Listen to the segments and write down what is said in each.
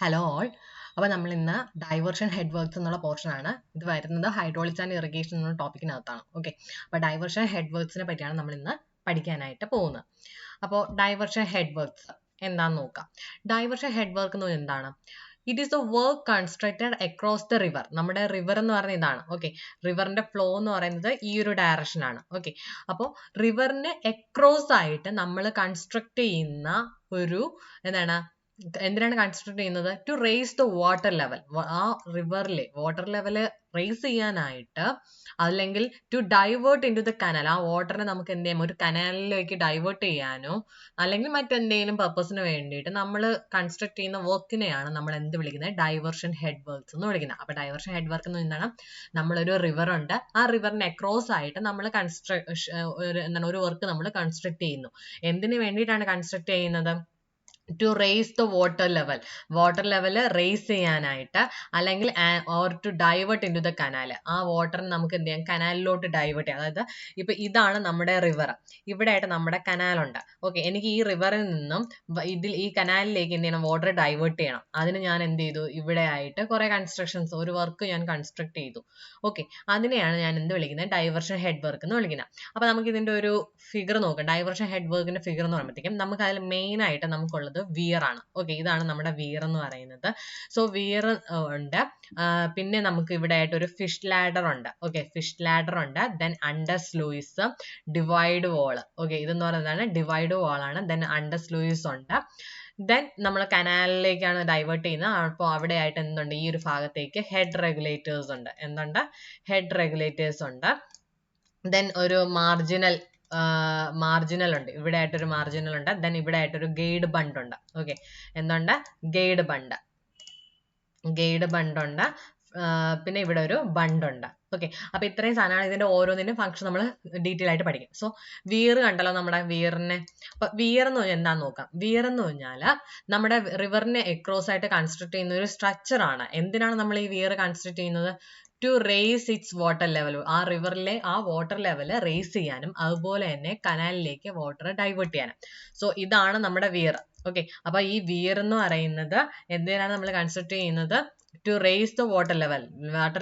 Hello all. അപ്പോൾ നമ്മൾ ഇന്ന് ഡൈവേർഷൻ ഹെഡ് വർക്ക്സ് എന്നുള്ള പോർഷനാണ്. ഇത് വരുന്നത് ഹൈഡ്രോളിക്സ് ആൻഡ് ഇറിഗേഷൻ എന്ന ടോപ്പിക്കിനകത്താണ്. ഓക്കെ, അപ്പോൾ ഡൈവേർഷൻ ഹെഡ് വർക്ക്സിനെ പറ്റിയാണ് നമ്മൾ ഇന്ന് പഠിക്കാനായിട്ട് പോകുന്നത്. അപ്പോൾ ഡൈവേർഷൻ ഹെഡ് വർക്ക്സ് എന്താണെന്ന് നോക്കാം. ഡൈവേർഷൻ ഹെഡ് വർക്ക് എന്ന് പറയുന്നത് എന്താണ്? It is A work constructed across the river. നമ്മുടെ റിവർ എന്ന് പറയുന്നത് ഇതാണ്. ഓക്കെ, റിവറിന്റെ ഫ്ലോ എന്ന് പറയുന്നത് ഈ ഒരു ഡയറക്ഷൻ ആണ്. ഓക്കെ, അപ്പോൾ റിവറിന് അക്രോസ് ആയിട്ട് നമ്മൾ കൺസ്ട്രക്ട് ചെയ്യുന്ന ഒരു എന്തിനാണ് കൺസ്ട്രക്ട് ചെയ്യുന്നത്? To raise the water level. ആ റിവറിലെ വാട്ടർ ലെവല് റേസ് ചെയ്യാനായിട്ട്, അല്ലെങ്കിൽ to divert into the canal. ആ വാട്ടറിനെ നമുക്ക് എന്ത് ചെയ്യാം, ഒരു കനാലിലേക്ക് ഡൈവേർട്ട് ചെയ്യാനോ അല്ലെങ്കിൽ മറ്റെന്തെങ്കിലും പർപ്പസിന് വേണ്ടിയിട്ട് നമ്മൾ കൺസ്ട്രക്ട് ചെയ്യുന്ന വർക്കിനെയാണ് നമ്മൾ എന്ത് വിളിക്കുന്നത്? ഡൈവേർഷൻ ഹെഡ് വർക്ക്സ് എന്ന് വിളിക്കുന്നത്. അപ്പൊ ഡൈവേർഷൻ ഹെഡ് വർക്ക് എന്ന് എന്താണ്? നമ്മളൊരു റിവർ ഉണ്ട്, ആ റിവറിന് അക്രോസ് ആയിട്ട് നമ്മൾ ഒരു വർക്ക് നമ്മൾ കൺസ്ട്രക്ട് ചെയ്യുന്നു. എന്തിനു വേണ്ടിയിട്ടാണ് കൺസ്ട്രക്ട് ചെയ്യുന്നത്? To raise the water level raise ചെയ്യാനായിട്ട്, അല്ലെങ്കിൽ or to divert into the canal. ആ വാട്ടറിന് നമുക്ക് എന്ത് ചെയ്യാം? കനാലിലോട്ട് ഡൈവേർട്ട് ചെയ്യാം. അതായത് ഇപ്പൊ ഇതാണ് നമ്മുടെ റിവർ, ഇവിടെ ആയിട്ട് നമ്മുടെ കനാലുണ്ട്. ഓക്കെ, എനിക്ക് ഈ റിവറിൽ നിന്നും ഈ കനാലിലേക്ക് എന്ത് ചെയ്യണം? വാട്ടർ ഡൈവേർട്ട് ചെയ്യണം. അതിന് ഞാൻ എന്ത് ചെയ്തു? ഇവിടെ ആയിട്ട് കുറെ കൺസ്ട്രക്ഷൻസ്, ഒരു വർക്ക് ഞാൻ കൺസ്ട്രക്ട് ചെയ്തു. ഓക്കെ, അതിനെയാണ് ഞാൻ എന്ത് വിളിക്കുന്നത്? ഡൈവേർഷൻ ഹെഡ് വർക്ക് എന്ന് വിളിക്കുന്നത്. അപ്പൊ നമുക്ക് ഇതിന്റെ ഒരു ഫിഗർ നോക്കാം. ഡൈവേർഷൻ ഹെഡ് വർക്കിന്റെ ഫിഗർ എന്ന് പറയുമ്പോഴത്തേക്കും നമുക്ക് അതിൽ മെയിൻ ആയിട്ട് നമുക്കുള്ളത് വിയർ ആണ്. ഓക്കെ, ഇതാണ് നമ്മുടെ വിയർ എന്ന് പറയുന്നത്. സോ വിയർ ഉണ്ട്. പിന്നെ നമുക്ക് ഇവിടെ ആയിട്ട് ഒരു ഫിഷ് ലാഡർ ഉണ്ട്. ഓക്കെ, ഫിഷ് ലാഡർ ഉണ്ട്. ദെൻ അണ്ടർ സ്ലൂയിസ്, ഡിവൈഡ് വാള്. ഓക്കെ, ഇതെന്ന് പറയുന്നതാണ് ഡിവൈഡ് വാൾ ആണ്. ദെൻ അണ്ടർ സ്ലൂയിസ് ഉണ്ട്. ദെൻ നമ്മൾ കനാലിലേക്കാണ് ഡൈവേർട്ട് ചെയ്യുന്നത്. അപ്പോൾ അവിടെ ആയിട്ട് എന്തുണ്ട്? ഈ ഒരു ഭാഗത്തേക്ക് ഹെഡ് റെഗുലേറ്റേഴ്സ് ഉണ്ട്. എന്തുണ്ട്? ഹെഡ് റെഗുലേറ്റേഴ്സ് ഉണ്ട്. ദെൻ ഒരു മാർജിനൽ ഉണ്ട്. ഇവിടെ ആയിട്ടൊരു മാർജിനൽ ഉണ്ട്. ദെൻ ഇവിടെ ആയിട്ടൊരു ഗൈഡ് ബണ്ട് ഉണ്ട്. ഓക്കെ, എന്തുണ്ട്? ഗൈഡ് ബണ്ട് ഉണ്ട്. പിന്നെ ഇവിടെ ഒരു ബണ്ട് ഉണ്ട്. ഓക്കെ, അപ്പൊ ഇത്രയും സാധനമാണ്. ഇതിന്റെ ഓരോന്നിനും ഫംഗ്ഷൻ നമ്മൾ ഡീറ്റെയിൽ ആയിട്ട് പഠിക്കും. സോ വിയർ കണ്ടല്ലോ, നമ്മുടെ വിയറിനെ. അപ്പൊ വിയർ എന്ന് പറഞ്ഞാൽ എന്താന്ന് നോക്കാം. വിയർ എന്ന് പറഞ്ഞാൽ നമ്മുടെ റിവറിനെ എക്രോസ് ആയിട്ട് കൺസ്ട്രക്ട് ചെയ്യുന്ന ഒരു സ്ട്രക്ചർ ആണ്. എന്തിനാണ് നമ്മൾ ഈ വിയർ കൺസ്ട്രക്ട് ചെയ്യുന്നത്? To raise its water level. ആ റിവറിലെ ആ വാട്ടർ ലെവൽ റേസ് ചെയ്യാനും അതുപോലെ തന്നെ കനാലിലേക്ക് വാട്ടർ ഡൈവേർട്ട് ചെയ്യാനും. സോ ഇതാണ് നമ്മുടെ വിയർ. ഓക്കെ, അപ്പൊ ഈ വിയർ എന്ന് പറയുന്നത് എന്തിനാണ് നമ്മൾ കൺസ്ട്രക്ട് ചെയ്യുന്നത്? To raise the water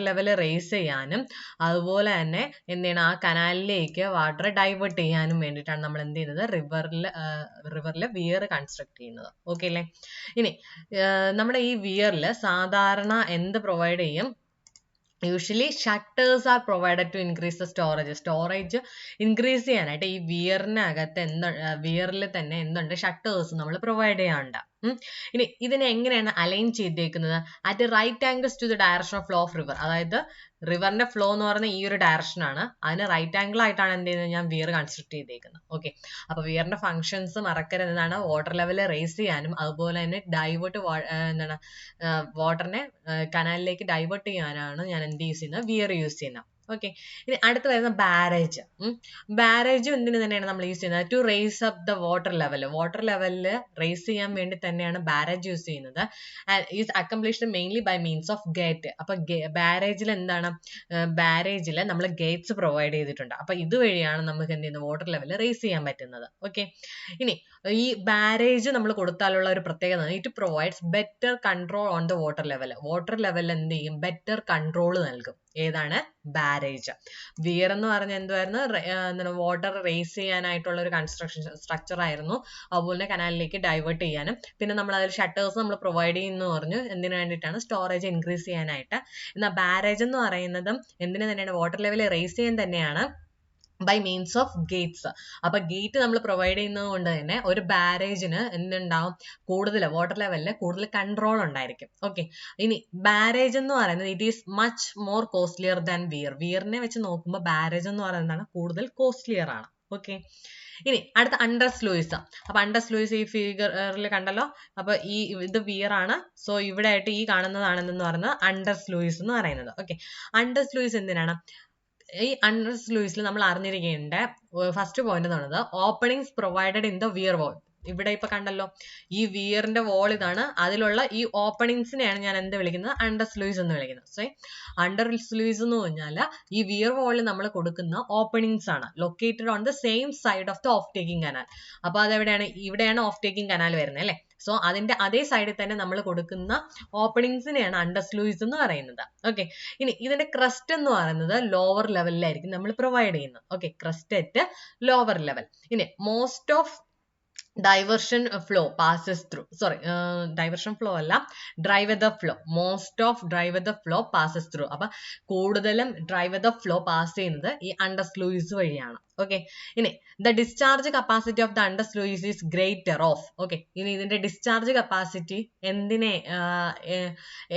level raise ചെയ്യാനും അതുപോലെ തന്നെ എന്ത് ചെയ്യണം? ആ കനാലിലേക്ക് വാട്ടർ ഡൈവേർട്ട് ചെയ്യാനും വേണ്ടിയിട്ടാണ് നമ്മൾ എന്ത് ചെയ്യുന്നത്? റിവറിൽ വിയർ കൺസ്ട്രക്ട് ചെയ്യുന്നത്. ഓക്കെ അല്ലേ? ഇനി നമ്മുടെ ഈ വിയറിൽ സാധാരണ എന്ത് പ്രൊവൈഡ് ചെയ്യും? Usually shutters are provided to increase the storage increase ചെയ്യാനായിട്ട് ഈ വിയറിനകത്ത് വിയറിൽ തന്നെ എന്തുണ്ട്? ഷട്ടേഴ്സ് നമ്മൾ പ്രൊവൈഡ് ചെയ്യാറുണ്ട്. ഇനി ഇതിനെ എങ്ങനെയാണ് അലൈൻ ചെയ്തേക്കുന്നത്? At right angles to the direction of flow of river. അതായത് റിവറിന്റെ ഫ്ലോ എന്ന് പറയുന്നത് ഈ ഒരു ഡയറക്ഷൻ ആണ്. അതിന് റൈറ്റ് ആംഗിൾ ആയിട്ടാണ് എന്ത് ചെയ്യുന്നത്? ഞാൻ വിയർ കൺസ്ട്രക്ട് ചെയ്തേക്കുന്നത്. ഓക്കെ, അപ്പൊ വിയറിന്റെ ഫംഗ്ഷൻസ് മറക്കരുത്. എന്താണ്? വാട്ടർ ലെവൽ റേസ് ചെയ്യാനും അതുപോലെ തന്നെ വാട്ടറിനെ കനാലിലേക്ക് ഡൈവേർട്ട് ചെയ്യാനാണ് ഞാൻ എന്ത് യൂസ് ചെയ്യുന്നത്? വിയർ യൂസ് ചെയ്യുന്നത്. ഓക്കെ, ഇനി അടുത്ത് വരുന്ന ബാരേജ്. ബാരേജും എന്തിനു തന്നെയാണ് നമ്മൾ യൂസ് ചെയ്യുന്നത്? To raise up the water ലെവലിൽ റേസ് ചെയ്യാൻ വേണ്ടി തന്നെയാണ് ബാരേജ് യൂസ് ചെയ്യുന്നത്. Is accomplished mainly by means of gate. അപ്പൊ ബാരേജിൽ എന്താണ്? ബാരേജിൽ നമ്മൾ ഗേറ്റ്സ് പ്രൊവൈഡ് ചെയ്തിട്ടുണ്ട്. അപ്പൊ ഇതുവഴിയാണ് നമുക്ക് എന്ത് ചെയ്യുന്നത്? വാട്ടർ ലെവൽ റേസ് ചെയ്യാൻ പറ്റുന്നത്. ഓക്കെ, ഇനി ഈ ബാരേജ് നമ്മൾ കൊടുത്താലുള്ള ഒരു പ്രത്യേകത, it provides better control on the water ലെവലിൽ എന്ത് ചെയ്യും? ബെറ്റർ കൺട്രോൾ നൽകും. ഏതാണ്? ബാരേജ്. വിയർ എന്ന് പറഞ്ഞ എന്തുവായിരുന്നു? വാട്ടർ റേസ് ചെയ്യാനായിട്ടുള്ള ഒരു സ്ട്രക്ചർ ആയിരുന്നു. അതുപോലെ കനാലിലേക്ക് ഡൈവേർട്ട് ചെയ്യാനും പിന്നെ നമ്മൾ അതിൽ ഷട്ടേഴ്സ് നമ്മൾ പ്രൊവൈഡ് ചെയ്യുന്നു പറഞ്ഞു. എന്തിനു വേണ്ടിയിട്ടാണ്? സ്റ്റോറേജ് ഇൻക്രീസ് ചെയ്യാനായിട്ട്. എന്നാൽ ബാരേജ് എന്ന് പറയുന്നതും എന്തിനു തന്നെയാണ്? വാട്ടർ ലെവൽ റേസ് ചെയ്യാൻ തന്നെയാണ്, ബൈ മീൻസ് ഓഫ് ഗേറ്റ്സ്. അപ്പൊ ഗേറ്റ് നമ്മൾ പ്രൊവൈഡ് ചെയ്യുന്നത് കൊണ്ട് തന്നെ ഒരു ബാരേജിന് എന്തുണ്ടാവും? കൂടുതൽ വാട്ടർ ലെവലിൽ കൂടുതൽ കൺട്രോൾ ഉണ്ടായിരിക്കും. ഓക്കെ, ഇനി ബാരേജ് എന്ന് പറയുന്നത് it is much more costlier than വിയറിനെ വെച്ച് നോക്കുമ്പോൾ ബാരേജ് എന്ന് പറയുന്നതാണ് കൂടുതൽ കോസ്റ്റ്ലിയർ ആണ്. ഓക്കെ, ഇനി അടുത്ത അണ്ടർ സ്ലൂയിസ്. അപ്പൊ അണ്ടർ സ്ലൂയിസ് ഈ ഫിഗറിൽ കണ്ടല്ലോ. അപ്പൊ ഇത് വിയർ ആണ്. സോ ഇവിടെ ആയിട്ട് ഈ കാണുന്നതാണെന്ന് പറയുന്നത് അണ്ടർ സ്ലൂയിസ് എന്ന് പറയുന്നത്. ഓക്കെ, അണ്ടർ സ്ലൂയിസ് എന്തിനാണ്? ഈ അണ്ടർ സ്ലൂയിസിൽ നമ്മൾ അറിഞ്ഞിരിക്കേണ്ട ഫസ്റ്റ് പോയിന്റ് എന്ന് പറയുന്നത് openings provided in the weir wall. ഇവിടെ ഇപ്പൊ കണ്ടല്ലോ, ഈ വിയറിന്റെ വോൾ ഇതാണ്, അതിലുള്ള ഈ ഓപ്പണിങ്സിനെയാണ് ഞാൻ എന്ത് വിളിക്കുന്നത്, അണ്ടർ സ്ലൂയിസ് എന്ന് വിളിക്കുന്നത്. സോ അണ്ടർ സ്ലൂയിസ് എന്ന് പറഞ്ഞാൽ ഈ വിയർ വോളിൽ നമ്മൾ കൊടുക്കുന്ന ഓപ്പണിങ്സ് ആണ്, located on the same side of the of taking canal. അപ്പൊ അതെവിടെയാണ്, ഇവിടെയാണ് ഓഫ് ടേക്കിംഗ് കനാൽ വരുന്നത് അല്ലെ. സോ അതിന്റെ അതേ സൈഡിൽ തന്നെ നമ്മൾ കൊടുക്കുന്ന ഓപ്പണിങ്സിനെയാണ് അണ്ടർ സ്ലൂയിസ് എന്ന് പറയുന്നത്. ഓക്കെ, ഇനി ഇതിന്റെ ക്രസ്റ്റ് എന്ന് പറയുന്നത് ലോവർ ലെവലിലായിരിക്കും നമ്മൾ പ്രൊവൈഡ് ചെയ്യുന്നത്. Okay, crest at lower level. ഇനി most of diversion flow passes through, diversion flow അല്ല, dry weather flow, most of dry weather flow passes through. അപ്പൊ കൂടുതലും dry weather flow പാസ് ചെയ്യുന്നത് ഈ അണ്ടർ സ്ലൂയിസ് വഴിയാണ്. Okay, ഇനി the discharge capacity of the under sluice is greater of. Okay, ഇനി ഇതിന്റെ discharge capacity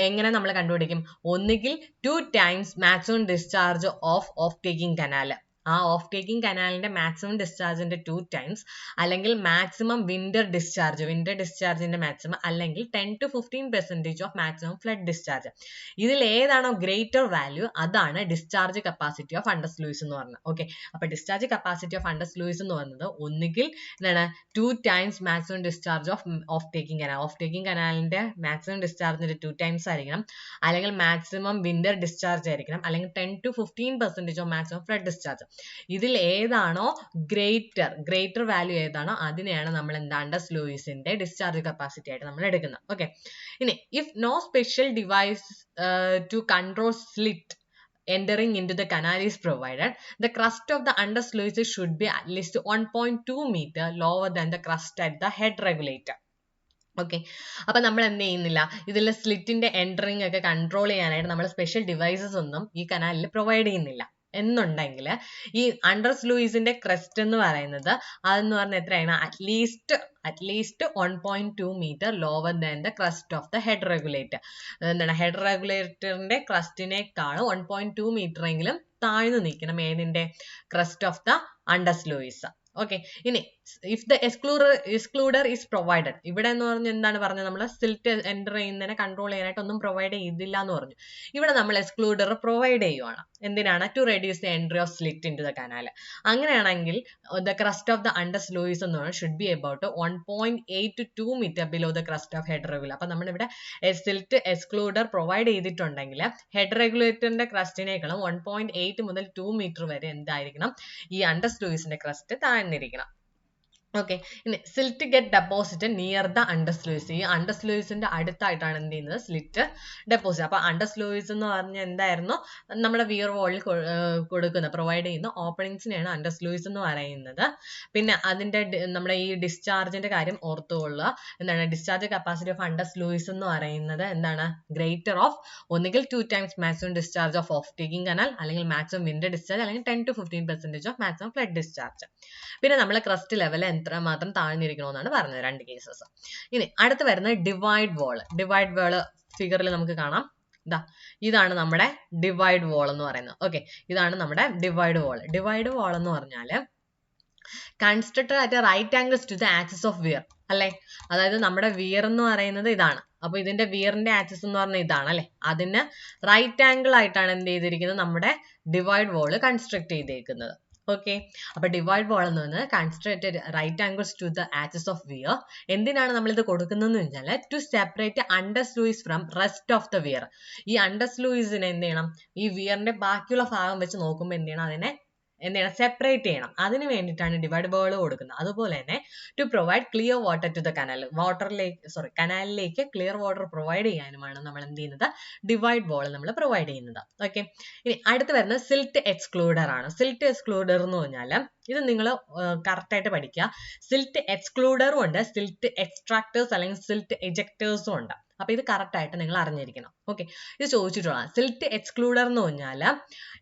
എങ്ങനെ നമ്മൾ കണ്ടുപിടിക്കും, ഒന്നുകിൽ 2 times maximum discharge of taking canal, ആ ഓഫ് ടേക്കിംഗ് കനാലിന്റെ മാക്സിമം ഡിസ്ചാർജിന്റെ 2 times, അല്ലെങ്കിൽ മാക്സിമം വിന്റർ ഡിസ്ചാർജിന്റെ മാക്സിമം, അല്ലെങ്കിൽ 10 to 15% of maximum flood discharge. ഇതിൽ ഏതാണോ ഗ്രേറ്റർ വാല്യൂ അതാണ് discharge capacity of under sluice എന്ന് പറഞ്ഞത്. ഓക്കെ, അപ്പൊ discharge capacity of under sluice എന്ന് പറയുന്നത് ഒന്നുകിൽ എന്താണ് 2 times maximum discharge of taking canal, off taking കനാലിന്റെ മാക്സിമം ഡിസ്ചാർജിന്റെ 2 times ആയിരിക്കണം, അല്ലെങ്കിൽ മാക്സിമം വിന്റർ ഡിസ്ചാർജ് ആയിരിക്കണം, അല്ലെങ്കിൽ 10 to 15% of maximum flood discharge. ഇതിൽ ഏതാണോ ഗ്രേറ്റർ വാല്യൂ ഏതാണോ അതിനെയാണ് നമ്മൾ എന്താ അണ്ടർ സ്ലൂയിസിന്റെ ഡിസ്ചാർജ് കപ്പാസിറ്റി ആയിട്ട് നമ്മൾ എടുക്കുന്നത്. ഓക്കെ, ഇനി if no special device to control silt entering into the canal is provided, the crust of the under sluice should be at least 1.2 meter lower than the crust at the head regulator. Okay, അപ്പൊ നമ്മൾ എന്ത് ചെയ്യുന്നില്ല, ഇതിൽ സ്ലിറ്റിന്റെ entering ഒക്കെ control ചെയ്യാനായിട്ട് നമ്മൾ special devices ഒന്നും ഈ കനാലിൽ പ്രൊവൈഡ് ചെയ്യുന്നില്ല എന്നുണ്ടെങ്കിൽ ഈ അണ്ടർ സ്ലൂയിസിന്റെ ക്രസ്റ്റ് എന്ന് പറയുന്നത് അതെന്ന് പറഞ്ഞാൽ എത്രയാണ്, at least 1.2 meter lower than the crest of the head regulator. എന്താണ്, ഹെഡ് റെഗുലേറ്ററിന്റെ ക്രസ്റ്റിനേക്കാൾ 1.2 meter എങ്കിലും താഴ്ന്നു നിൽക്കണം ഏതിന്റെ, crest of the under sluice. Okay, ഇനി if the excluder is provided, ഇവിടെ എന്ന് പറഞ്ഞാൽ എന്താണ് പറഞ്ഞത്, നമ്മൾ സിൽറ്റ് എൻ്റർ ചെയ്യുന്നതിനെ കൺട്രോൾ ചെയ്യാനായിട്ട് ഒന്നും പ്രൊവൈഡ് ചെയ്തില്ല എന്ന് പറഞ്ഞു. ഇവിടെ നമ്മൾ എക്സ്ക്ലൂഡർ പ്രൊവൈഡ് ചെയ്യുവാണ്, എന്തിനാണ്, to reduce the entry of silt into the canal. അങ്ങനെയാണെങ്കിൽ the crest of the under sluice എന്ന് പറഞ്ഞാൽ should be about 1.8 to 2 meter below the crest of head regulator. അപ്പൊ നമ്മളിവിടെ സിൽറ്റ് എക്സ്ക്ലൂഡർ പ്രൊവൈഡ് ചെയ്തിട്ടുണ്ടെങ്കിൽ head റെഗുലേറ്ററിന്റെ ക്രസ്റ്റിനേക്കാളും 1.8 മുതൽ 2 meter വരെ എന്തായിരിക്കണം, ഈ അണ്ടർ സ്ലൂയിസിന്റെ ക്രസ്റ്റ് താഴ്ന്നിരിക്കണം. ഓക്കെ, ഇനി silt get deposited near the under sluice. ഈ അണ്ടർ സ്ലൂയിസിന്റെ അടുത്തായിട്ടാണ് എന്ത് ചെയ്യുന്നത്, സ്ലിറ്റ് ഡെപ്പോസിറ്റ്. അപ്പൊ അണ്ടർ സ്ലൂയിസ് എന്ന് പറഞ്ഞാൽ എന്തായിരുന്നു, നമ്മുടെ വിയർ വോളിൽ കൊടുക്കുന്ന പ്രൊവൈഡ് ചെയ്യുന്ന ഓപ്പണിങ്സിനെയാണ് അണ്ടർ സ്ലൂയിസ് എന്ന് പറയുന്നത്. പിന്നെ അതിന്റെ നമ്മുടെ ഈ ഡിസ്ചാർജിന്റെ കാര്യം ഓർത്തുകൊള്ളുക. എന്താണ്, discharge capacity of under sluice എന്ന് പറയുന്നത് എന്താണ്, ഗ്രേറ്റർ ഓഫ് ഒന്നുകിൽ 2 times maximum discharge of taking canal, അല്ലെങ്കിൽ മാക്സിമം വിൻഡർ ഡിസ്ചാർജ്, അല്ലെങ്കിൽ 10 to 15% of maximum flood discharge. പിന്നെ നമ്മൾ ക്രസ്റ്റ് ലെവൽ മാത്രം താഴ്ന്നിരിക്കണമെന്നാണ് പറഞ്ഞത്, 2 കേസസ്. ഇനി അടുത്ത് വരുന്നത് ഡിവൈഡ് വാൾ ഫിഗറിൽ നമുക്ക് കാണാം. ഇതാണ് നമ്മുടെ ഡിവൈഡ് വാൾ എന്ന് പറയുന്നത്. ഓക്കെ, ഇതാണ് നമ്മുടെ ഡിവൈഡ് വാൾ എന്ന് പറഞ്ഞാൽ constructed at right angles to the axis of weir അല്ലെ. അതായത് നമ്മുടെ വിയർ എന്ന് പറയുന്നത് ഇതാണ്, അപ്പൊ ഇതിന്റെ വിയറിന്റെ ആക്സിസ് എന്ന് പറഞ്ഞാൽ ഇതാണ് അല്ലെ. അതിന് റൈറ്റ് ആംഗിൾ ആയിട്ടാണ് എന്ത് ചെയ്തിരിക്കുന്നത്, നമ്മുടെ ഡിവൈഡ് വാൾ കൺസ്ട്രക്ട് ചെയ്തേക്കുന്നത്. ഓക്കെ, അപ്പൊ ഡിവൈഡ് വാൾ എന്ന് പറഞ്ഞാൽ constructed right angles to the axis of weir. എന്തിനാണ് നമ്മൾ ഇത് കൊടുക്കുന്നതെന്ന് വെച്ചാൽ to separate under sluice from rest of the weir. ഈ അണ്ടർ സ്ലൂയിസിനെ എന്ത് ചെയ്യണം, ഈ വിയറിന്റെ ബാക്കിയുള്ള ഭാഗം വെച്ച് നോക്കുമ്പോൾ എന്ത് ചെയ്യണം, അതിനെ സെപ്പറേറ്റ് ചെയ്യണം. അതിന് വേണ്ടിയിട്ടാണ് ഡിവൈഡ് വാൾ കൊടുക്കുന്നത്. അതുപോലെ തന്നെ to provide clear water to the canal, കനാലിലേക്ക് ക്ലിയർ വാട്ടർ പ്രൊവൈഡ് ചെയ്യാനുമാണ് നമ്മൾ എന്ത് ചെയ്യുന്നത്, ഡിവൈഡ് വാൾ നമ്മൾ പ്രൊവൈഡ് ചെയ്യുന്നത്. ഓക്കെ, ഇനി അടുത്ത് വരുന്നത് സിൽറ്റ് എക്സ്ക്ലൂഡർ ആണ്. സിൽറ്റ് എക്സ്ക്ലൂഡർ എന്ന് പറഞ്ഞാൽ ഇത് നിങ്ങൾ കറക്റ്റ് ആയിട്ട് പഠിക്കുക. സിൽറ്റ് എക്സ്ക്ലൂഡറും ഉണ്ട്, സിൽറ്റ് എക്സ്ട്രാക്ടേഴ്സ് അല്ലെങ്കിൽ സിൽറ്റ് എജക്ടേഴ്സും ഉണ്ട്. അപ്പൊ ഇത് കറക്റ്റ് ആയിട്ട് നിങ്ങൾ അറിഞ്ഞിരിക്കണം. ഓക്കെ, ഇത് ചോദിച്ചിട്ടുള്ള സിൽറ്റ് എക്സ്ക്ലൂഡർ എന്ന് പറഞ്ഞാൽ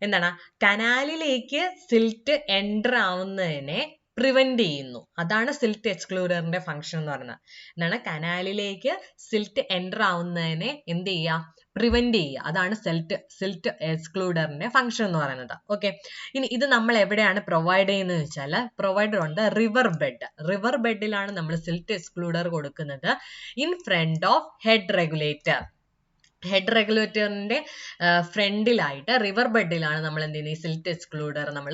എന്താണ്, കനാലിലേക്ക് സിൽറ്റ് എൻ്റർ ആവുന്നതിനെ പ്രിവെന്റ് ചെയ്യുന്നു. അതാണ് സിൽറ്റ് എക്സ്ക്ലൂഡറിന്റെ ഫംഗ്ഷൻ എന്ന് പറയുന്നത്. എന്താണ്, കനാലിലേക്ക് സിൽറ്റ് എൻ്റർ ആവുന്നതിനെ എന്ത് ചെയ്യുക, പ്രിവെന്റ് ചെയ്യുക. അതാണ് സിൽറ്റ് എക്സ്ക്ലൂഡറിന്റെ ഫംഗ്ഷൻ എന്ന് പറയുന്നത്. ഓക്കെ, ഇനി ഇത് നമ്മൾ എവിടെയാണ് പ്രൊവൈഡ് ചെയ്യുന്നത് വെച്ചാൽ പ്രൊവൈഡർ ഉണ്ട് റിവർ ബെഡിലാണ് നമ്മൾ സിൽറ്റ് എക്സ്ക്ലൂഡർ കൊടുക്കുന്നത്, in front of head regulator. Head റെഗുലേറ്ററിന്റെ ഫ്രണ്ടിലായിട്ട് റിവർ ബെഡിലാണ് നമ്മൾ എന്ത് ചെയ്യുന്നത്, ഈ സിൽറ്റ് എക്സ്ക്ലൂഡർ നമ്മൾ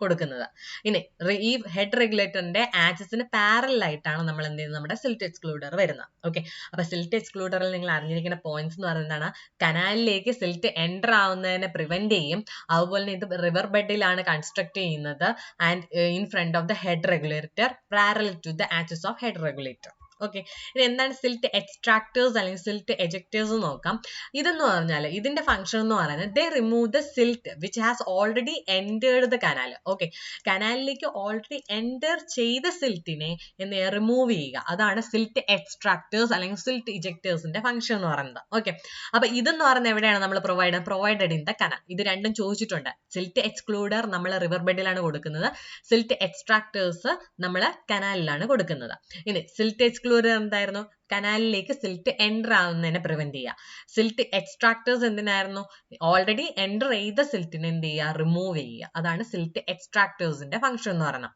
കൊടുക്കുന്നത്. ഇനി ഈ ഹെഡ് റെഗുലേറ്ററിന്റെ ആക്സിസിന് പാരലായിട്ടാണ് നമ്മൾ എന്ത് ചെയ്യുന്നത്, നമ്മുടെ സിൽറ്റ് എക്സ്ക്ലൂഡർ വരുന്നത്. ഓക്കെ, അപ്പൊ സിൽറ്റ് എക്സ്ക്ലൂഡറിൽ നിങ്ങൾ അറിഞ്ഞിരിക്കുന്ന പോയിന്റ്സ് എന്ന് പറയുന്നതാണ്, കനാലിലേക്ക് സിൽറ്റ് എൻ്റർ ആവുന്നതിനെ പ്രിവെന്റ് ചെയ്യും. അതുപോലെ തന്നെ ഇത് റിവർ ബെഡിലാണ് കൺസ്ട്രക്ട് ചെയ്യുന്നത് and in front of the head regulator parallel to the axis of head regulator. Okay, ഇനി എന്താണ് സിൽറ്റ് എക്സ്ട്രാക്ടേഴ്സ് അല്ലെങ്കിൽ സിൽറ്റ് എജക്ടേഴ്സ് നോക്കാം. ഇതെന്ന് പറഞ്ഞാൽ ഇതിന്റെ ഫംഗ്ഷൻ എന്ന് പറയുന്നത് they remove the silt which has already entered the canal. Okay, കനാലിലേക്ക് already enter ചെയ്ത സിൽറ്റിനെ എന്ത് ചെയ്യുക, റിമൂവ് ചെയ്യുക. അതാണ് സിൽറ്റ് എക്സ്ട്രാക്ടേഴ്സ് അല്ലെങ്കിൽ സിൽറ്റ് ഇജക്ടേഴ്സിന്റെ ഫംഗ്ഷൻ എന്ന് പറയുന്നത്. ഓക്കെ, അപ്പൊ ഇതെന്ന് പറയുന്നത് എവിടെയാണ് നമ്മൾ പ്രൊവൈഡഡ് ഇൻ ദ കനാൽ. ഇത് രണ്ടും ചോദിച്ചിട്ടുണ്ട്. സിൽറ്റ് എക്സ്ക്ലൂഡർ നമ്മൾ റിവർ ബെഡിലാണ് കൊടുക്കുന്നത്, സിൽറ്റ് എക്സ്ട്രാക്ടേഴ്സ് നമ്മൾ കനാലിലാണ് കൊടുക്കുന്നത്. ഇനി സിൽറ്റ് എക്സ്ക്ലൂഡർ എന്തായിരുന്നു, കനാലിലേക്ക് സിൽറ്റ് എൻ്റർ ആവുന്നതിനെ പ്രിവെന്റ് ചെയ്യുക. സിൽറ്റ് എക്സ്ട്രാക്ടേഴ്സ് എന്തിനായിരുന്നു, ഓൾറെഡി എൻ്റർ ചെയ്ത സിൽറ്റിനെ എന്ത് ചെയ്യുക, റിമൂവ് ചെയ്യുക. അതാണ് സിൽറ്റ് എക്സ്ട്രാക്ടേഴ്സിന്റെ ഫംഗ്ഷൻ എന്ന് പറയുന്നത്.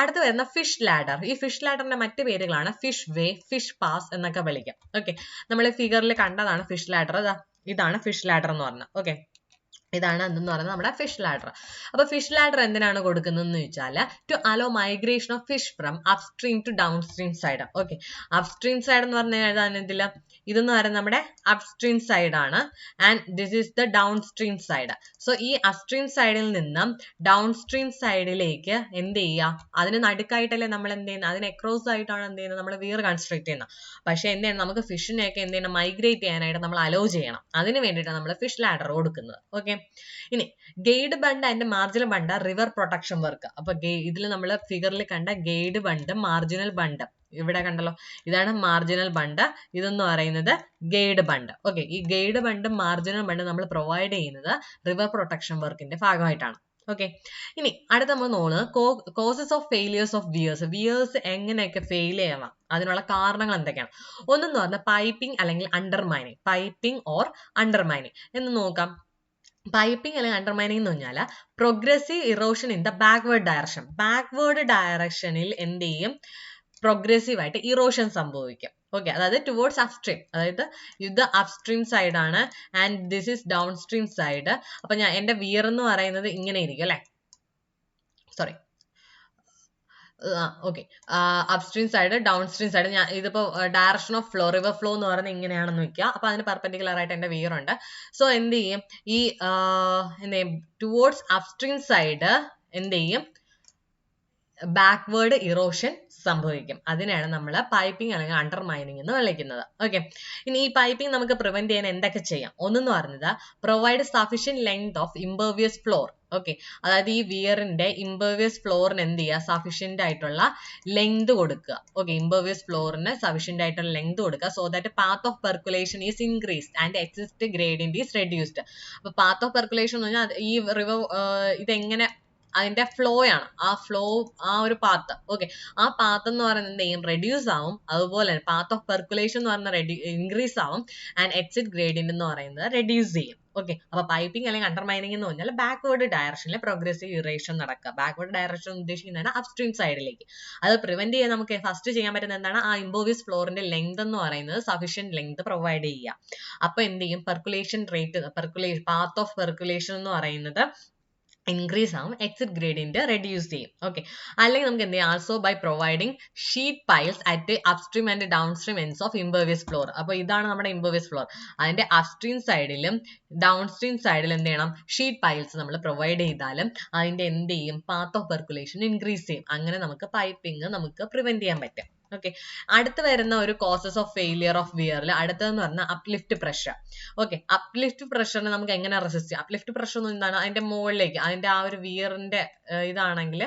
അടുത്ത് വരുന്ന ഫിഷ് ലാഡർ. ഈ ഫിഷ് ലാഡറിന്റെ മറ്റു പേരുകളാണ് ഫിഷ് വേ, ഫിഷ് പാസ് എന്നൊക്കെ വിളിക്കാം. ഓക്കെ, നമ്മൾ ഫിഗറിൽ കണ്ടതാണ് ഫിഷ് ലാഡർ. ഇതാണ് ഫിഷ് ലാഡർ എന്ന് പറഞ്ഞത്. ഓക്കെ, ഇതാണ് എന്തെന്ന് പറയുന്നത് നമ്മുടെ ഫിഷ് ലാഡർ. അപ്പൊ ഫിഷ് ലാഡർ എന്തിനാണ് കൊടുക്കുന്നതെന്ന് ചോദിച്ചാൽ to allow migration of fish from upstream to downstream side. Okay, upstream side എന്ന് പറഞ്ഞാൽ ഏതാണ്, ഇതില് ഇതെന്ന് പറയുന്നത് നമ്മുടെ അപ്സ്ട്രീം സൈഡ് ആണ് and this is the downstream side. So ഈ അപ്സ്ട്രീം സൈഡിൽ നിന്നും ഡൗൺ സ്ട്രീം സൈഡിലേക്ക് എന്ത് ചെയ്യുക, അതിന് നടുക്കായിട്ടല്ലേ നമ്മൾ എന്ത് ചെയ്യുന്നത്, അതിന് എക്രോസ് ആയിട്ടാണ് എന്ത് ചെയ്യുന്നത്, നമ്മൾ വീർ കൺസ്ട്രക്ട് ചെയ്യുന്നത്. പക്ഷെ എന്ത് ചെയ്യണം, നമുക്ക് ഫിഷിനെയൊക്കെ എന്ത് ചെയ്യണം, മൈഗ്രേറ്റ് ചെയ്യാനായിട്ട് നമ്മൾ അലോ ചെയ്യണം. അതിന് വേണ്ടിയിട്ടാണ് നമ്മൾ ഫിഷ് ലാഡർ കൊടുക്കുന്നത്. ഓക്കെ, ഇനി guide bund and marginal bund river protection work. അപ്പൊ ഇതിൽ നമ്മൾ ഫിഗറിൽ കണ്ട ഗൈഡ് ബണ്ട്, മാർജിനൽ ബണ്ട് ഇവിടെ കണ്ടല്ലോ, ഇതാണ് മാർജിനൽ ബണ്ട്, ഇതെന്ന് പറയുന്നത് ഗൈഡ് ബണ്ട്. ഓക്കെ, ഈ ഗൈഡ് ബണ്ട് മാർജിനൽ ബണ്ട് നമ്മൾ പ്രൊവൈഡ് ചെയ്യുന്നത് റിവർ പ്രൊട്ടക്ഷൻ വർക്കിന്റെ ഭാഗമായിട്ടാണ്. ഓക്കെ, ഇനി അടുത്ത നമ്മൾ നോക്കുന്നത് causes of failures of wears എങ്ങനെയൊക്കെ ഫെയിൽ ചെയ്യാം, അതിനുള്ള കാരണങ്ങൾ എന്തൊക്കെയാണ്. ഒന്നെന്ന് പറഞ്ഞാൽ പൈപ്പിംഗ് അല്ലെങ്കിൽ അണ്ടർമൈനിങ്, പൈപ്പിംഗ് ഓർ അണ്ടർമൈനിങ് എന്ന് നോക്കാം. പൈപ്പിംഗ് അല്ലെങ്കിൽ അണ്ടർമൈനിങ് എന്ന് പറഞ്ഞാൽ progressive erosion in the backward direction. Backward ഡയറക്ഷനിൽ എന്ത് ചെയ്യും, പ്രോഗ്രസീവ് ആയിട്ട് ഇറോഷൻ സംഭവിക്കും. ഓക്കെ, അതായത് ടുവേർഡ്സ് അപ്സ്ട്രീം, അതായത് ഇത് അപ്സ്ട്രീം സൈഡ് ആണ് and this is down stream side. അപ്പൊ എന്റെ വിയർ എന്ന് പറയുന്നത് ഇങ്ങനെ ഇരിക്കും അല്ലെ, sorry, okay, upstream side, down stream side. ഞാൻ ഇതിപ്പോ direction of flow, river flow എന്ന് പറയുന്നത് ഇങ്ങനെയാണെന്ന് വെക്കുക. അപ്പൊ അതിന് പെർപെൻഡിക്കുലർ ആയിട്ട് എന്റെ വിയർ ഉണ്ട്. സോ എന്ത് ചെയ്യും, ഈ എന്ത് ചെയ്യും, ടുവേർഡ്സ് അപ്സ്ട്രീം സൈഡ് എന്ത് ചെയ്യും, ബാക്ക്വേർഡ് ഇറോഷൻ സംഭവിക്കും. അതിനാണ് നമ്മൾ പൈപ്പിംഗ് അല്ലെങ്കിൽ അണ്ടർമൈനിങ് എന്ന് വിളിക്കുന്നത്. ഓക്കെ, ഇനി ഈ പൈപ്പിംഗ് നമുക്ക് പ്രിവെന്റ് ചെയ്യാൻ എന്തൊക്കെ ചെയ്യാം. ഒന്നെന്ന് പറഞ്ഞത് provide sufficient length of impervious floor. Okay, അതായത് ഈ വിയറിന്റെ ഇംപെർവിയസ് ഫ്ലോറിന് എന്ത് ചെയ്യുക, സഫീഷ്യന്റ് ആയിട്ടുള്ള ലെങ്ത് കൊടുക്കുക. ഓക്കെ, ഇംപെർവിയസ് ഫ്ലോറിന് സഫീഷ്യന്റ് ആയിട്ടുള്ള ലെങ്ത് കൊടുക്കുക. So that path of percolation is increased and exist gradient is reduced. അപ്പൊ പാത്ത് ഓഫ് പെർക്കുലേഷൻ എന്ന് പറഞ്ഞാൽ ഈ റിവർ ഇതെങ്ങനെ, അതിന്റെ ഫ്ലോ ആണ്, ആ ഫ്ലോ, ആ ഒരു പാത്ത്. ഓക്കെ, ആ പാത്ത് എന്ന് പറയുന്നത് എന്ത് ചെയ്യും, റെഡ്യൂസ് ആവും. അതുപോലെ തന്നെ പാത്ത് ഓഫ് പെർക്കുലേഷൻ എന്ന് പറയുന്നത് ഇൻക്രീസ് ആവും ആൻഡ് എക്സിറ്റ് ഗ്രേഡിയന്റ് എന്ന് പറയുന്നത് റെഡ്യൂസ് ചെയ്യും. ഓക്കെ, അപ്പൊ പൈപ്പിംഗ് അല്ലെങ്കിൽ അണ്ടർമൈനിങ് എന്ന് പറഞ്ഞാൽ ബാക്ക്വേർഡ് ഡയറക്ഷനിൽ പ്രോഗ്രസീവ് ഇറേഷൻ നടക്കുക. ബാക്ക്വേർഡ് ഡയറക്ഷൻ ഉദ്ദേശിക്കുന്നതാണ് അപ്സ്ട്രീം സൈഡിലേക്ക്. അത് പ്രിവെന്റ് ചെയ്യാൻ നമുക്ക് ഫസ്റ്റ് ചെയ്യാൻ പറ്റുന്ന എന്താണ്, ആ ഇംപെർവിയസ് ഫ്ലോറിന്റെ ലെങ്ത് എന്ന് പറയുന്നത് സഫീഷ്യന്റ് ലെങ്ത് പ്രൊവൈഡ് ചെയ്യുക. അപ്പൊ എന്ത് ചെയ്യും, percolation rate, path of percolation എന്ന് പറയുന്നത് ഇൻക്രീസ് ആവും, എക്സിറ്റ് ഗ്രേഡിയന്റ് റെഡ്യൂസ് ചെയ്യും. ഓക്കെ, അല്ലെങ്കിൽ നമുക്ക് എന്ത് ചെയ്യാം, also by providing sheet piles at upstream and downstream ends of impervious floor. അപ്പൊ ഇതാണ് നമ്മുടെ ഇംപെർവിയസ് ഫ്ലോർ. അതിന്റെ അപ്സ്ട്രീം സൈഡിലും ഡൗൺ സ്ട്രീം സൈഡിലും എന്ത് ചെയ്യണം, ഷീറ്റ് പൈൽസ് നമ്മൾ പ്രൊവൈഡ് ചെയ്താലും അതിന്റെ എന്ത് ചെയ്യും, പാത്ത് ഓഫ് പെർക്കുലേഷൻ ഇൻക്രീസ് ചെയ്യും. അങ്ങനെ നമുക്ക് പൈപ്പിംഗ് നമുക്ക് പ്രിവെന്റ് ചെയ്യാൻ പറ്റും. ഓക്കെ, അടുത്ത് വരുന്ന ഒരു കോസസ് ഓഫ് ഫെയിലിയർ ഓഫ് വിയറിൽ അടുത്തതെന്ന് പറഞ്ഞാൽ അപ്ലിഫ്റ്റ് പ്രഷർ. ഓക്കെ, അപ്ലിഫ്റ്റ് പ്രഷറിനെ നമുക്ക് എങ്ങനെ റെസിസ്റ്റ് ചെയ്യാം. അപ്ലിഫ്റ്റ് പ്രഷർ എന്ന് എന്താണ്, അതിന്റെ മുകളിലേക്ക്, അതിന്റെ ആ ഒരു വിയറിന്റെ ഇതാണെങ്കിൽ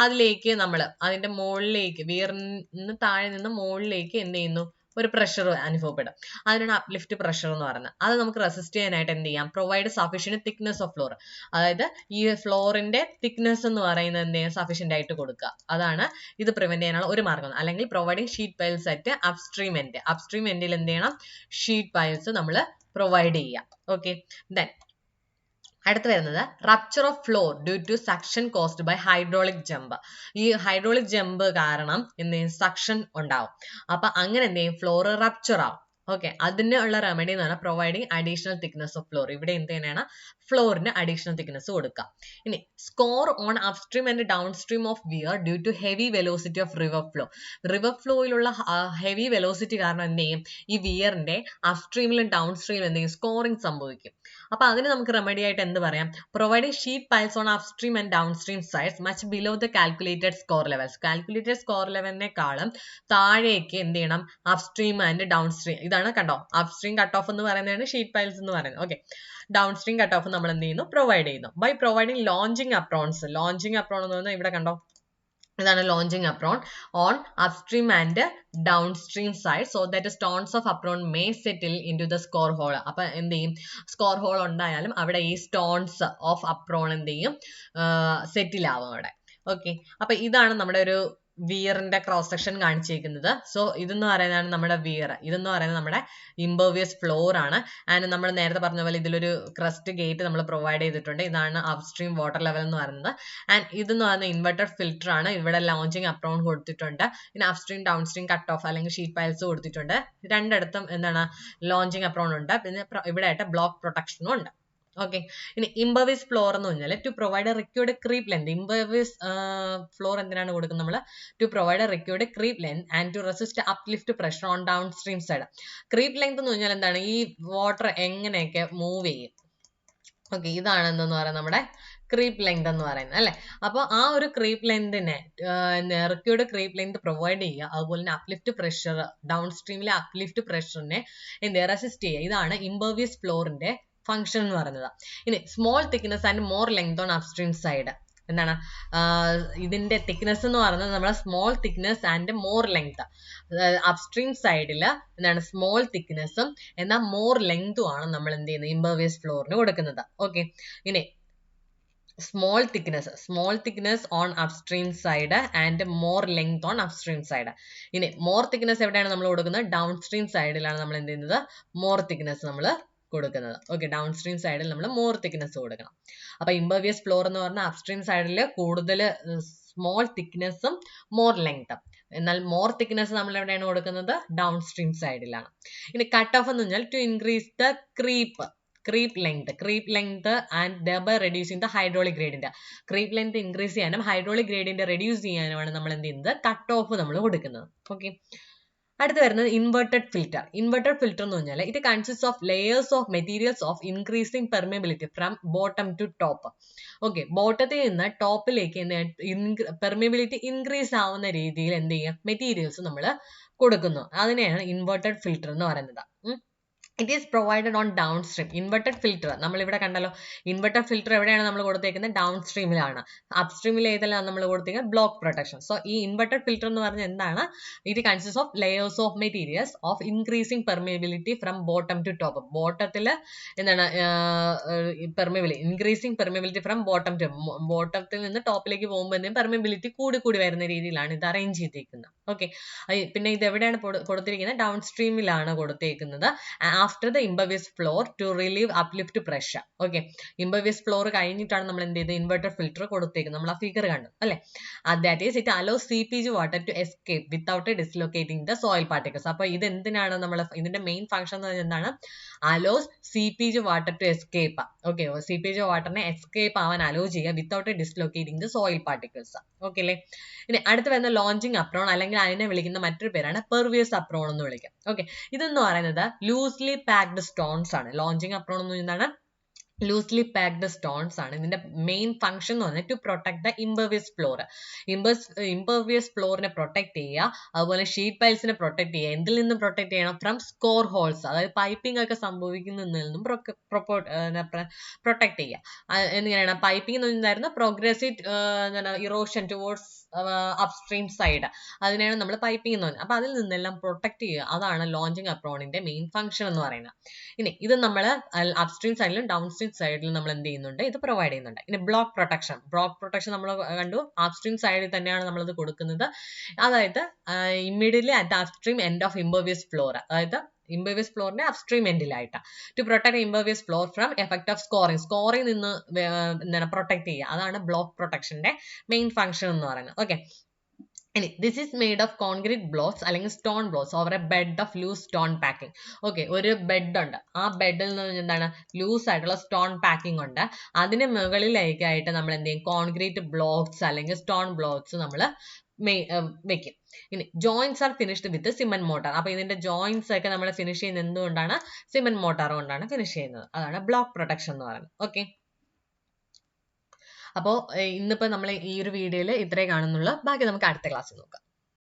അതിലേക്ക് നമ്മൾ അതിന്റെ മുകളിലേക്ക്, വിയറിന് താഴെ നിന്ന് മുകളിലേക്ക് എന്ത് ചെയ്യുന്നു, ഒരു പ്രഷർ അനുഭവപ്പെടും. അതിനാണ് അപ്ലിഫ്റ്റ് പ്രഷർ എന്ന് പറയുന്നത്. അത് നമുക്ക് റെസിസ്റ്റ് ചെയ്യാനായിട്ട് എന്ത് ചെയ്യാം, provide sufficient thickness of floor. അതായത് ഈ ഫ്ലോറിന്റെ തിക്നെസ് എന്ന് പറയുന്നത് എന്ത് ചെയ്യാം, സഫീഷ്യന്റ് ആയിട്ട് കൊടുക്കുക. അതാണ് ഇത് പ്രിവെന്റ് ചെയ്യാനുള്ള ഒരു മാർഗം. അല്ലെങ്കിൽ providing sheet piles at upstream end. Upstream എൻഡിൽ എന്ത് ചെയ്യണം, ഷീറ്റ് പൈൽസ് നമ്മൾ പ്രൊവൈഡ് ചെയ്യാം. ഓക്കെ, ദെൻ അടുത്ത് വരുന്നത് rupture of floor due to suction caused by hydraulic jump. ഈ ഹൈഡ്രോളിക് ജമ്പ് കാരണം എന്ത് ചെയ്യും, സക്ഷൻ ഉണ്ടാവും. അപ്പൊ അങ്ങനെ എന്ത് ചെയ്യും, ഫ്ലോർ റപ്ചർ ആവും. ഓക്കെ, അതിനുള്ള റെമഡി എന്ന് പറഞ്ഞാൽ providing additional thickness of floor. ഇവിടെ എന്ത് തന്നെയാണ്, ഫ്ലോറിന് അഡീഷണൽ തിക്നെസ് കൊടുക്കുക. ഇനി scour on upstream and downstream of weir due to heavy velocity of river flow. River ഫ്ലോയിലുള്ള ഹെവി വെലോസിറ്റി കാരണം എന്ത് ചെയ്യും, ഈ വിയറിന്റെ അപ്സ്ട്രീമിലും ഡൗൺ സ്ട്രീമിലും എന്ത് ചെയ്യും, സ്കോറിംഗ് സംഭവിക്കും. അപ്പൊ അതിന് നമുക്ക് റെമഡി ആയിട്ട് എന്ത് പറയാം, providing sheet piles on upstream and downstream sides much below the calculated scour levels. Calculated scour ലെവലിനെക്കാളും താഴേക്ക് എന്ത് ചെയ്യണം, അപ്സ്ട്രീം ആൻഡ് ഡൗൺ സ്ട്രീം. ഇതാണ് കണ്ടോ, അപ്സ്ട്രീം കട്ട് ഓഫ് എന്ന് പറയുന്നതാണ് ഷീറ്റ് പൈൽസ് എന്ന് പറയുന്നത്. Okay, downstream cut off നമ്മൾ എന്ത് ചെയ്യുന്നു, പ്രൊവൈഡ് ചെയ്യുന്നു by providing launching aprons. Launching apron എന്ന് പറഞ്ഞാൽ ഇവിടെ കണ്ടോ, ഇതാണ് launching apron on upstream and downstream side so that stones of apron may settle into the scour hole. അപ്പൊ എന്ത് ചെയ്യും, സ്കോർ ഹോൾ ഉണ്ടായാലും അവിടെ ഈ സ്റ്റോൺസ് ഓഫ് അപ്രോൺ എന്ത് ചെയ്യും, സെറ്റിൽ ആവും അവിടെ. ഓക്കെ, അപ്പൊ ഇതാണ് നമ്മുടെ ഒരു വിയറിന്റെ ക്രോസ് സെക്ഷൻ കാണിച്ചിരിക്കുന്നത്. സോ ഇതെന്ന് പറയുന്നതാണ് നമ്മുടെ വിയർ, ഇതെന്ന് പറയുന്നത് നമ്മുടെ ഇംപെർവിയസ് ഫ്ലോർ ആണ്. ആൻഡ് നമ്മൾ നേരത്തെ പറഞ്ഞ പോലെ ഇതിലൊരു ക്രസ്റ്റ് ഗേറ്റ് നമ്മൾ പ്രൊവൈഡ് ചെയ്തിട്ടുണ്ട്. ഇതാണ് അപ്സ്ട്രീം വാട്ടർ ലെവൽ എന്ന് പറയുന്നത്. ആൻഡ് ഇതെന്ന് പറയുന്നത് ഇൻവെർട്ടഡ് ഫിൽറ്റർ ആണ്. ഇവിടെ ലോഞ്ചിങ് അപ്രോൺ കൊടുത്തിട്ടുണ്ട്. പിന്നെ upstream down stream cut of അല്ലെങ്കിൽ ഷീറ്റ് പൈൽസ് കൊടുത്തിട്ടുണ്ട്. രണ്ടിടത്തും എന്താണ്, ലോഞ്ചിങ് അപ്രോൺ ഉണ്ട്. പിന്നെ ഇവിടെ ആയിട്ട് ബ്ലോക്ക് പ്രൊട്ടക്ഷനും ഉണ്ട്. ഓക്കെ, ഇനി ഇംപെർവിയസ് ഫ്ലോർ എന്ന് പറഞ്ഞാൽ to provide required creep length. Impervious floor എന്തിനാണ് കൊടുക്കുന്നത് നമ്മൾ, to provide required creep length and to resist uplift pressure on downstream side. Creep length എന്ന് പറഞ്ഞാൽ എന്താണ്, ഈ വാട്ടർ എങ്ങനെയൊക്കെ മൂവ് ചെയ്യും. ഓക്കെ, ഇതാണ് എന്തെന്ന് പറയുന്നത് നമ്മുടെ ക്രീപ്പ് ലെങ്ത് എന്ന് പറയുന്നത് അല്ലെ. അപ്പോൾ ആ ഒരു ക്രീപ്പ് ലെങ്തിനെ റിക്വേർഡ് ക്രീപ്പ് ലെങ്ത് പ്രൊവൈഡ് ചെയ്യുക. അതുപോലെ തന്നെ അപ്ലിഫ്റ്റ് പ്രഷർ, ഡൗൺ സ്ട്രീമിലെ അപ്ലിഫ്റ്റ് പ്രഷറിനെ എന്ത് റെസിസ്റ്റ് ചെയ്യുക. ഇതാണ് ഇംപെർവിയസ് ഫ്ലോറിന്റെ ഫംഗ്ഷൻ എന്ന് പറയുന്നത്. ഇനി small thickness and more length on upstream side. എന്താണ് ഇതിന്റെ തിക്നെസ് എന്ന് പറയുന്നത്, നമ്മുടെ small thickness and more length. Upstream സൈഡിൽ എന്താണ് സ്മോൾ തിക്നെസ്സും എന്നാൽ മോർ ലെങ്തും ആണ് നമ്മൾ എന്ത് ചെയ്യുന്നത്, ഇംപെർവിയസ് ഫ്ലോറിന് കൊടുക്കുന്നത്. ഓക്കെ, ഇനി small thickness on upstream side and more length on upstream side. ഇനി more thickness എവിടെയാണ് നമ്മൾ കൊടുക്കുന്നത്, ഡൗൺ സ്ട്രീം സൈഡിലാണ് നമ്മൾ എന്ത് ചെയ്യുന്നത്, more thickness നമ്മൾ കൊടുക്കുന്നത്. ഓക്കെ, ഡൗൺ സ്ട്രീം സൈഡിൽ നമ്മൾ മോർ തിക്നെസ് കൊടുക്കണം. അപ്പൊ ഇംപെർവിയസ് ഫ്ലോർ എന്ന് പറഞ്ഞാൽ അപ്സ്ട്രീം സൈഡിൽ കൂടുതൽ സ്മോൾ തിക്നെസ്സും മോർ ലെങ്തും. എന്നാൽ മോർ തിക്നെസ് നമ്മൾ എവിടെയാണ് കൊടുക്കുന്നത്, ഡൗൺ സ്ട്രീം സൈഡിലാണ്. ഇനി കട്ട് ഓഫ് എന്ന് പറഞ്ഞാൽ to increase the creep length and thereby reducing the hydraulic gradient. Creep length increase ചെയ്യാനും hydraulic gradient reduce ചെയ്യാനുമാണ് നമ്മൾ എന്ത് ചെയ്യുന്നത്, കട്ട് ഓഫ് നമ്മൾ കൊടുക്കുന്നത്. ഓക്കെ, അടുത്ത് വരുന്നത് ഇൻവെർട്ടഡ് ഫിൽറ്റർ. ഇൻവെർട്ടഡ് ഫിൽറ്റർ എന്ന് പറഞ്ഞാൽ it consist of layers of materials of increasing permeability from bottom to top. Okay, ബോട്ടത്തിൽ നിന്ന് ടോപ്പിലേക്ക് പെർമിയബിലിറ്റി ഇൻക്രീസ് ആവുന്ന രീതിയിൽ എന്ത് ചെയ്യുക, മെറ്റീരിയൽസ് നമ്മൾ കൊടുക്കുന്നു. അതിനെയാണ് ഇൻവെർട്ടഡ് ഫിൽറ്റർ എന്ന് പറയുന്നത്. It is provided on downstream. Inverted filter നമ്മൾ ഇവിടെ കണ്ടല്ലോ, ഇൻവെർട്ടഡ് ഫിൽറ്റർ എവിടെയാണ് നമ്മൾ കൊടുത്തേക്കുന്നത്, ഡൗൺ സ്ട്രീമിലാണ്. അപ്സ്ട്രീമിൽ ഏതെല്ലാം നമ്മൾ കൊടുത്തേക്കുന്നത്, ബ്ലോക്ക് പ്രൊട്ടക്ഷൻ. സോ ഈ ഇൻവെർട്ടഡ് ഫിൽറ്റർ എന്ന് പറഞ്ഞാൽ എന്താണ്, it consist of layers of materials of increasing permeability from bottom to top. ബോട്ടത്തിൽ എന്താണ് permeability, increasing permeability from bottom to, ബോട്ടത്തിൽ നിന്ന് ടോപ്പിലേക്ക് പോകുമ്പോൾ പെർമിയബിലിറ്റി കൂടി വരുന്ന രീതിയിലാണ് ഇത് അറേഞ്ച് ചെയ്തിരിക്കുന്നത്. ഓക്കെ, പിന്നെ ഇത് എവിടെയാണ് കൊടുത്തിരിക്കുന്നത്, ഡൗൺ സ്ട്രീമിലാണ് കൊടുത്തേക്കുന്നത്. After the impervious floor to relieve uplift pressure. Okay, impervious floor കഴിഞ്ഞിട്ടാണ് നമ്മൾ എന്ത് ചെയ്ത് ഇൻവെർട്ടർ ഫിൽറ്റർ കൊടുത്തേക്കുന്നത്. നമ്മൾ ആ ഫിഗർ കണ്ടു അല്ലെ. That is, it allows CPG water to escape without dislocating the soil particles. അപ്പോൾ ഇത് എന്തിനാണ് നമ്മൾ, ഇതിന്റെ മെയിൻ ഫംഗ്ഷൻ എന്ന് പറയുന്നത് എന്താണ്, allows CPG water to escape. Okay, CPG വാട്ടറിനെ എസ്കേപ്പ് ആവാൻ അലോ ചെയ്യുക without dislocating the soil particles. Okay അല്ലേ. ഇനി അടുത്ത് വരുന്ന ലോഞ്ചിങ് അപ്രോൺ, അല്ലെങ്കിൽ അതിനെ വിളിക്കുന്ന മറ്റൊരു പേരാണ് പെർവിയസ് അപ്രോൺ എന്ന് വിളിക്കുക. ഓക്കെ, ഇതെന്ന് പറയുന്നത് ലൂസ്ലി പാക്ഡ് സ്റ്റോൺസ് ആണ്. ലോഞ്ചിങ് അപ്രോൺ എന്ന് പറയുന്നതാണ് ലൂസ്ലി പാക്ഡ് സ്റ്റോൺസ് ആണ്. ഇതിന്റെ മെയിൻ ഫംഗ്ഷൻ എന്ന് പറഞ്ഞാൽ to protect the impervious floor. Impervious ഫ്ലോറിനെ പ്രൊട്ടക്ട് ചെയ്യുക, അതുപോലെ ഷീറ്റ് പൈൽസിനെ പ്രൊട്ടക്ട് ചെയ്യുക. എന്തിൽ നിന്നും പ്രൊട്ടക്ട് ചെയ്യണം, ഫ്രം സ്കോർ ഹോൾസ്, അതായത് പൈപ്പിംഗ് ഒക്കെ സംഭവിക്കുന്നതിൽ നിന്നും പ്രൊട്ടക്ട് ചെയ്യുക. എങ്ങനെയാണ് പൈപ്പിംഗ് എന്ന് പറഞ്ഞായിരുന്നു, progressive erosion towards upstream side, അതിനെയാണ് നമ്മൾ പൈപ്പിംഗ് എന്ന് പറയുന്നത്. അപ്പൊ അതിൽ നിന്നെല്ലാം പ്രൊട്ടക്ട് ചെയ്യുക, അതാണ് ലോഞ്ചിങ് അപ്രോണിന്റെ മെയിൻ ഫംഗ്ഷൻ എന്ന് പറയുന്നത്. ഇനി ഇത് നമ്മൾ അപ്സ്ട്രീം സൈഡിലും ഡൗൺ സ്ട്രീം സൈഡിലും നമ്മൾ എന്ത് ചെയ്യുന്നുണ്ട്, ഇത് പ്രൊവൈഡ് ചെയ്യുന്നുണ്ട്. ഇനി ബ്ലോക്ക് പ്രൊട്ടക്ഷൻ നമ്മൾ കണ്ടു, അപ്സ്ട്രീം സൈഡിൽ തന്നെയാണ് നമ്മളത് കൊടുക്കുന്നത്. അതായത് immediately at upstream end of impervious floor, അതായത് ഇംപെർവിയസ് ഫ്ലോറിന്റെ അപ്സ്ട്രീം എൻഡിലായിട്ട് to protect impervious floor from effect of scouring നിന്ന് എന്താണ് പ്രൊട്ടക്ട് ചെയ്യുക. അതാണ് ബ്ലോക്ക് പ്രൊട്ടക്ഷന്റെ മെയിൻ ഫംഗ്ഷൻ എന്ന് പറയുന്നത്. ഓക്കെ, ഇനി this is made of concrete blocks അല്ലെങ്കിൽ stone blocks over a bed of loose stone packing. Okay, ഒരു ബെഡ് ഉണ്ട്, ആ ബെഡിൽ നിന്ന് എന്താണ് ലൂസ് ആയിട്ടുള്ള സ്റ്റോൺ പാക്കിംഗ് ഉണ്ട്. അതിന് മുകളിലേക്കായിട്ട് നമ്മൾ എന്ത് ചെയ്യും, കോൺക്രീറ്റ് ബ്ലോക്സ് അല്ലെങ്കിൽ സ്റ്റോൺ ബ്ലോക്സ് നമ്മൾ വെക്കും. ഇനി ജോയിന്റ്സ് ആർ ഫിനിഷ്ഡ് വിത്ത് സിമന്റ് മോട്ടാർ. അപ്പൊ ഇതിന്റെ ജോയിന്റ്സ് ഒക്കെ നമ്മൾ ഫിനിഷ് ചെയ്യുന്നത് എന്തുകൊണ്ടാണ്, സിമന്റ് മോട്ടാർ കൊണ്ടാണ് ഫിനിഷ് ചെയ്യുന്നത്. അതാണ് ബ്ലോക്ക് പ്രൊട്ടക്ഷൻ എന്ന് പറയുന്നത്. ഓക്കെ, അപ്പോൾ ഇന്നിപ്പോൾ നമ്മൾ ഈ ഒരു വീഡിയോയിൽ ഇത്രേ കാണുന്നുള്ളൂ. ബാക്കി നമുക്ക് അടുത്ത ക്ലാസ്സിൽ നോക്കാം.